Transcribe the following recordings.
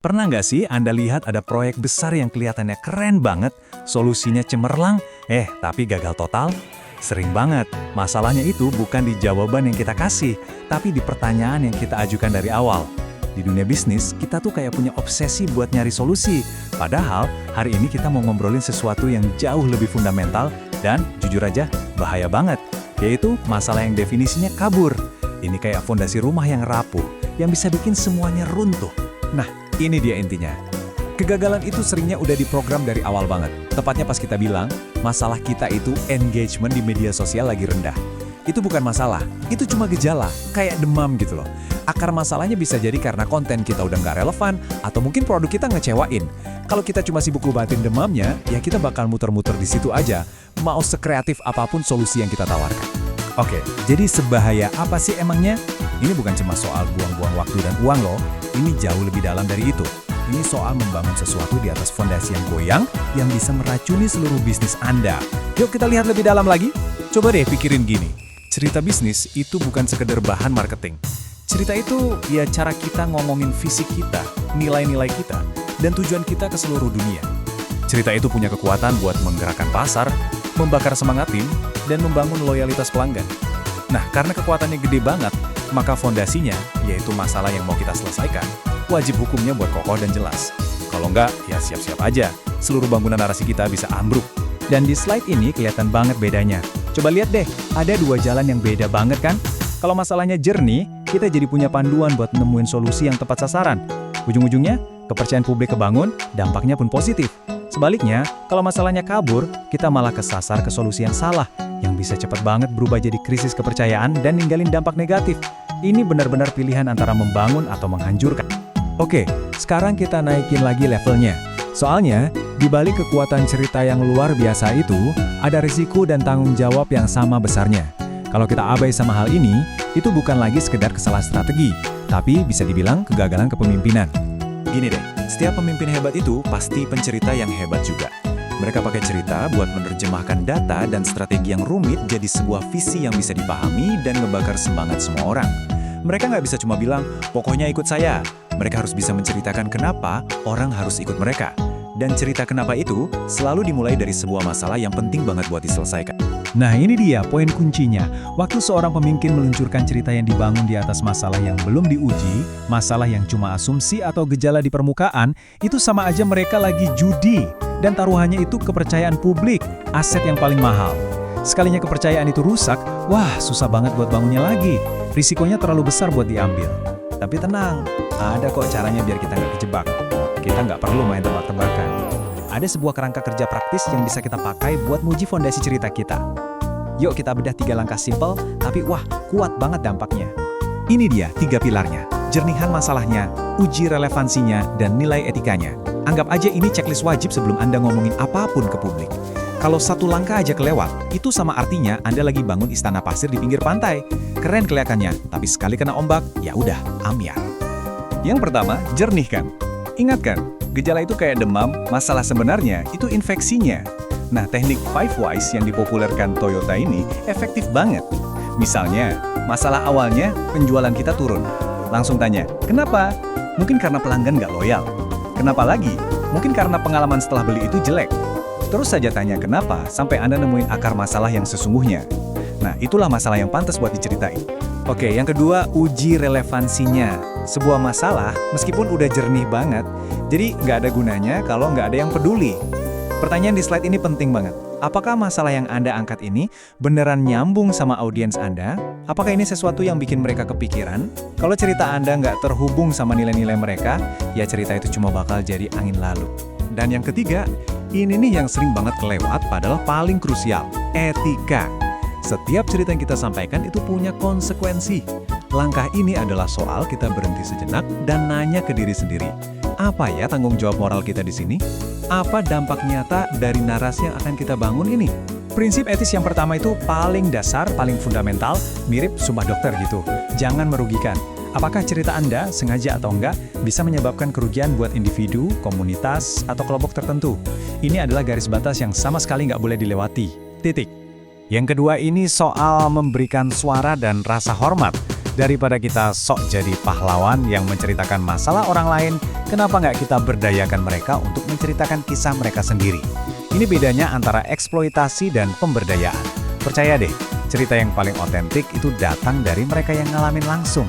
Pernah nggak sih Anda lihat ada proyek besar yang kelihatannya keren banget, solusinya cemerlang, tapi gagal total? Sering banget, masalahnya itu bukan di jawaban yang kita kasih, tapi di pertanyaan yang kita ajukan dari awal. Di dunia bisnis, kita tuh kayak punya obsesi buat nyari solusi. Padahal, hari ini kita mau ngobrolin sesuatu yang jauh lebih fundamental dan, jujur aja, bahaya banget. Yaitu masalah yang definisinya kabur. Ini kayak fondasi rumah yang rapuh, yang bisa bikin semuanya runtuh. Nah, ini dia intinya. Kegagalan itu seringnya udah diprogram dari awal banget. Tepatnya pas kita bilang, masalah kita itu engagement di media sosial lagi rendah. Itu bukan masalah, itu cuma gejala, kayak demam gitu loh. Akar masalahnya bisa jadi karena konten kita udah nggak relevan, atau mungkin produk kita ngecewain. Kalau kita cuma sibuk ngobatin demamnya, ya kita bakal muter-muter di situ aja, mau sekreatif apapun solusi yang kita tawarkan. Oke, jadi sebahaya apa sih emangnya? Ini bukan cuma soal buang-buang waktu dan uang loh, ini jauh lebih dalam dari itu. Ini soal membangun sesuatu di atas fondasi yang goyang, yang bisa meracuni seluruh bisnis Anda. Yuk kita lihat lebih dalam lagi. Coba deh pikirin gini, cerita bisnis itu bukan sekedar bahan marketing. Cerita itu ya cara kita ngomongin visi kita, nilai-nilai kita, dan tujuan kita ke seluruh dunia. Cerita itu punya kekuatan buat menggerakkan pasar, membakar semangat tim, dan membangun loyalitas pelanggan. Nah, karena kekuatannya gede banget, maka fondasinya, yaitu masalah yang mau kita selesaikan, wajib hukumnya buat kokoh dan jelas. Kalau enggak, ya siap-siap aja, seluruh bangunan narasi kita bisa ambruk. Dan di slide ini kelihatan banget bedanya. Coba lihat deh, ada dua jalan yang beda banget kan? Kalau masalahnya jernih, kita jadi punya panduan buat nemuin solusi yang tepat sasaran. Ujung-ujungnya, kepercayaan publik kebangun, dampaknya pun positif. Sebaliknya, kalau masalahnya kabur, kita malah kesasar ke solusi yang salah, yang bisa cepat banget berubah jadi krisis kepercayaan dan ninggalin dampak negatif. Ini benar-benar pilihan antara membangun atau menghancurkan. Oke, sekarang kita naikin lagi levelnya. Soalnya, di balik kekuatan cerita yang luar biasa itu, ada risiko dan tanggung jawab yang sama besarnya. Kalau kita abai sama hal ini, itu bukan lagi sekedar kesalahan strategi, tapi bisa dibilang kegagalan kepemimpinan. Gini deh, setiap pemimpin hebat itu pasti pencerita yang hebat juga. Mereka pakai cerita buat menerjemahkan data dan strategi yang rumit jadi sebuah visi yang bisa dipahami dan ngebakar semangat semua orang. Mereka nggak bisa cuma bilang, pokoknya ikut saya. Mereka harus bisa menceritakan kenapa orang harus ikut mereka. Dan cerita kenapa itu selalu dimulai dari sebuah masalah yang penting banget buat diselesaikan. Nah ini dia poin kuncinya. Waktu seorang pemimpin meluncurkan cerita yang dibangun di atas masalah yang belum diuji, masalah yang cuma asumsi atau gejala di permukaan, itu sama aja mereka lagi judi. Dan taruhannya itu kepercayaan publik, aset yang paling mahal. Sekalinya kepercayaan itu rusak, wah susah banget buat bangunnya lagi. Risikonya terlalu besar buat diambil. Tapi tenang, ada kok caranya biar kita nggak kejebak. Kita nggak perlu main tebak-tebakan. Ada sebuah kerangka kerja praktis yang bisa kita pakai buat nguji fondasi cerita kita. Yuk kita bedah 3 langkah simpel, tapi wah, kuat banget dampaknya. Ini dia 3 pilarnya. Jernihan masalahnya, uji relevansinya, dan nilai etikanya. Anggap aja ini checklist wajib sebelum Anda ngomongin apapun ke publik. Kalau satu langkah aja kelewat, itu sama artinya Anda lagi bangun istana pasir di pinggir pantai. Keren kelihatannya, tapi sekali kena ombak, ya udah, ambyar. Yang pertama, jernihkan. Ingatkan, gejala itu kayak demam, masalah sebenarnya itu infeksinya. Nah, teknik 5 Whys yang dipopulerkan Toyota ini efektif banget. Misalnya, masalah awalnya penjualan kita turun. Langsung tanya, kenapa? Mungkin karena pelanggan nggak loyal. Kenapa lagi? Mungkin karena pengalaman setelah beli itu jelek. Terus saja tanya kenapa sampai Anda nemuin akar masalah yang sesungguhnya. Nah, itulah masalah yang pantas buat diceritain. Oke, yang kedua, uji relevansinya. Sebuah masalah, meskipun udah jernih banget, jadi nggak ada gunanya kalau nggak ada yang peduli. Pertanyaan di slide ini penting banget. Apakah masalah yang Anda angkat ini beneran nyambung sama audiens Anda? Apakah ini sesuatu yang bikin mereka kepikiran? Kalau cerita Anda nggak terhubung sama nilai-nilai mereka, ya cerita itu cuma bakal jadi angin lalu. Dan yang ketiga, ini nih yang sering banget kelewat padahal paling krusial, etika. Setiap cerita yang kita sampaikan itu punya konsekuensi. Langkah ini adalah soal kita berhenti sejenak dan nanya ke diri sendiri. Apa ya tanggung jawab moral kita di sini? Apa dampak nyata dari narasi yang akan kita bangun ini? Prinsip etis yang pertama itu paling dasar, paling fundamental, mirip sumpah dokter gitu. Jangan merugikan. Apakah cerita Anda, sengaja atau enggak, bisa menyebabkan kerugian buat individu, komunitas, atau kelompok tertentu? Ini adalah garis batas yang sama sekali nggak boleh dilewati. Titik. Yang kedua ini soal memberikan suara dan rasa hormat. Daripada kita sok jadi pahlawan yang menceritakan masalah orang lain, kenapa nggak kita berdayakan mereka untuk menceritakan kisah mereka sendiri? Ini bedanya antara eksploitasi dan pemberdayaan. Percaya deh, cerita yang paling otentik itu datang dari mereka yang ngalamin langsung.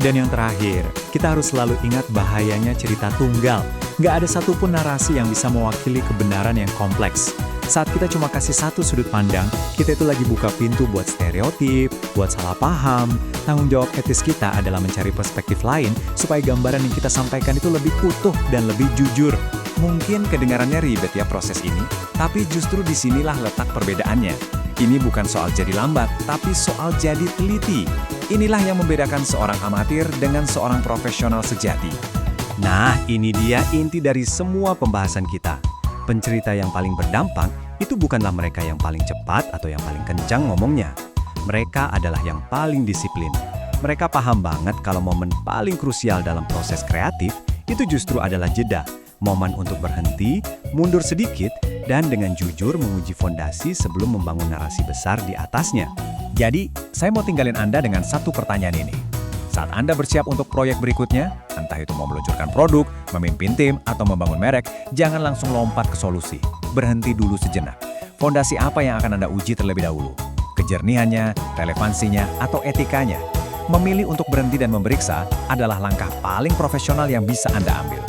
Dan yang terakhir, kita harus selalu ingat bahayanya cerita tunggal. Nggak ada satupun narasi yang bisa mewakili kebenaran yang kompleks. Saat kita cuma kasih satu sudut pandang, kita itu lagi buka pintu buat stereotip, buat salah paham. Tanggung jawab etis kita adalah mencari perspektif lain supaya gambaran yang kita sampaikan itu lebih utuh dan lebih jujur. Mungkin kedengarannya ribet ya proses ini, tapi justru disinilah letak perbedaannya. Ini bukan soal jadi lambat, tapi soal jadi teliti. Inilah yang membedakan seorang amatir dengan seorang profesional sejati. Nah, ini dia inti dari semua pembahasan kita. Pencerita yang paling berdampak itu bukanlah mereka yang paling cepat atau yang paling kencang ngomongnya. Mereka adalah yang paling disiplin. Mereka paham banget kalau momen paling krusial dalam proses kreatif itu justru adalah jeda. Momen untuk berhenti, mundur sedikit, dan dengan jujur menguji fondasi sebelum membangun narasi besar di atasnya. Jadi, saya mau tinggalin Anda dengan satu pertanyaan ini. Saat Anda bersiap untuk proyek berikutnya, entah itu mau meluncurkan produk, memimpin tim, atau membangun merek, jangan langsung lompat ke solusi. Berhenti dulu sejenak. Fondasi apa yang akan Anda uji terlebih dahulu? Kejernihannya, relevansinya, atau etikanya? Memilih untuk berhenti dan memeriksa adalah langkah paling profesional yang bisa Anda ambil.